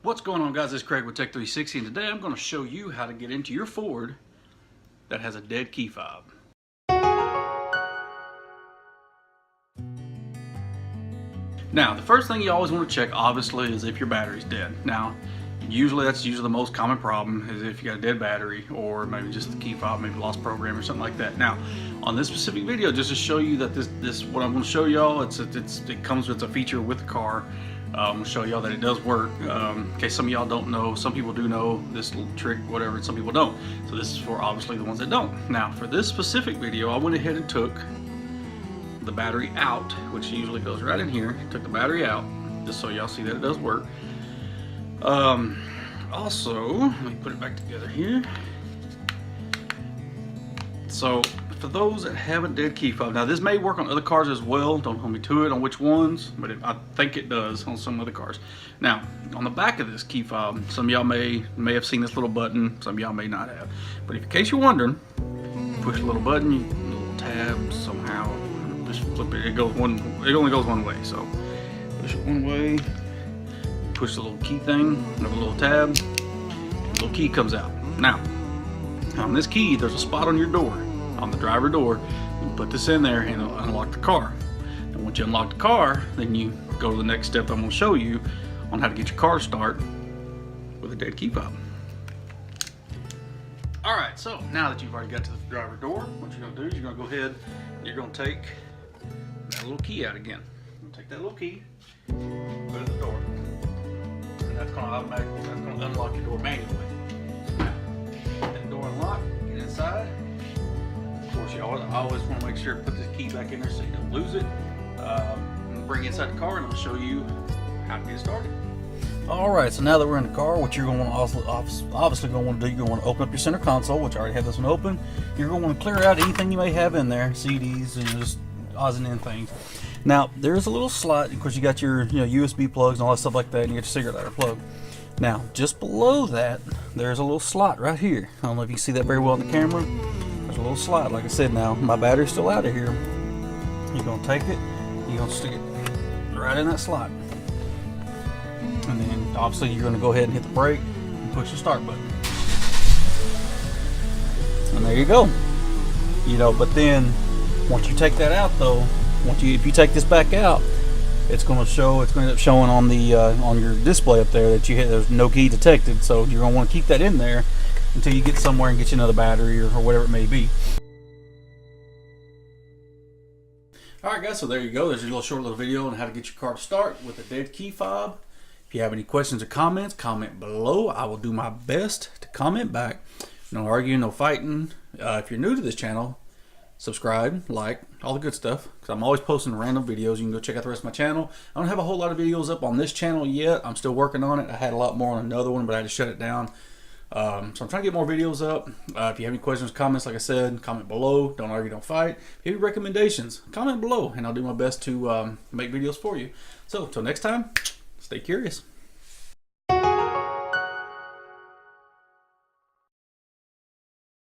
What's going on, guys? It's Craig with Tech360, and today I'm going to show you how to get into your Ford that has a dead key fob. Now, the first thing you always want to check, obviously, is if your battery's dead. Now, that's usually the most common problem, is if you got a dead battery, or maybe just the key fob, maybe lost program or something like that. Now, on this specific video, just to show you that this what I'm going to show y'all, it comes with a feature with the car. I'm going to show y'all that it does work. In case some of y'all don't know, some people do know this little trick, whatever, and some people don't. So this is for obviously the ones that don't. Now, for this specific video, I went ahead and took the battery out, which usually goes right in here. Took the battery out just so y'all see that it does work. Also, let me put it back together here. So for those that have a dead key fob, now this may work on other cars as well, don't hold me to it on which ones, but I think it does on some other cars. Now, on the back of this key fob, some of y'all may have seen this little button, some of y'all may not have. But in case you're wondering, push a little button, a little tab somehow, just flip it, it only goes one way, so push it one way, push the little key thing, another little tab, the little key comes out. Now, on this key, there's a spot on your door, on the driver door. You put this in there and it'll unlock the car. And once you unlock the car, then you go to the next step I'm going to show you on how to get your car to start with a dead key fob. Alright, so now that you've already got to the driver door, what you're going to do is you're going to go ahead and you're going to take that little key out again. Take that little key, put it in the door, and that's going to unlock your door manually. Unlock, get inside. Of course, you always want to make sure to put this key back in there so you don't lose it. Bring it inside the car and I'll show you how to get started. Alright, so now that we're in the car, what you're going to want to obviously going to want to do, you're going to want to open up your center console, which I already have this one open. You're going to want to clear out anything you may have in there, CDs and just odds and ends things. Now, there's a little slot, of course you got your USB plugs and all that stuff like that, and you get your cigarette lighter plug. Now, just below that, there's a little slot right here. I don't know if you see that very well in the camera. There's a little slot. Like I said, now, my battery's still out of here. You're going to take it, you're going to stick it right in that slot. And then, obviously, you're going to go ahead and hit the brake and push the start button. And there you go. But then, once you take that out, though, if you take this back out, it's going to end up showing on the on your display up there that there's no key detected. So you're going to want to keep that in there until you get somewhere and get you another battery or whatever it may be. Alright guys, so there you go. There's a short little video on how to get your car to start with a dead key fob. If you have any questions or comments, comment below. I will do my best to comment back. No arguing, no fighting. If you're new to this channel, subscribe, like, all the good stuff, because I'm always posting random videos. You can go check out the rest of my channel. I don't have a whole lot of videos up on this channel yet. I'm still working on it. I had a lot more on another one, but I had to shut it down. So I'm trying to get more videos up. If you have any questions, comments, like I said, comment below. Don't argue, don't fight. If you have any recommendations, comment below, and I'll do my best to make videos for you. So, until next time, stay curious.